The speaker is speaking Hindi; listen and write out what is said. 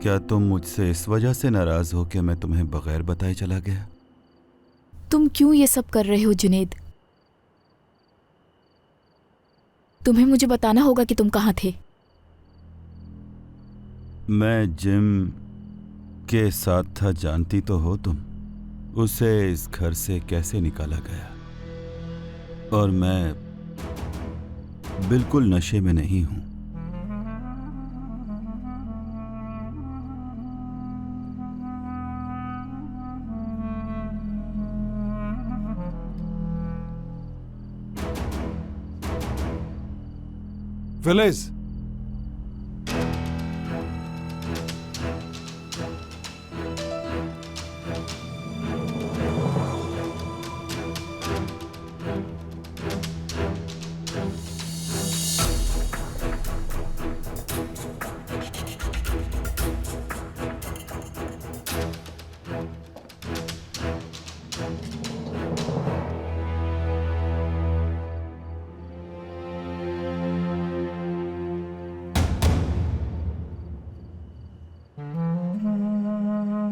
क्या तुम मुझसे इस वजह से नाराज हो कि मैं तुम्हें बगैर बताए चला गया? तुम क्यों ये सब कर रहे हो जुनेद? तुम्हें मुझे बताना होगा कि तुम कहाँ थे। मैं जिम के साथ था, जानती तो हो तुम। उसे इस घर से कैसे निकाला गया, और मैं बिल्कुल नशे में नहीं हूं। फिलिस,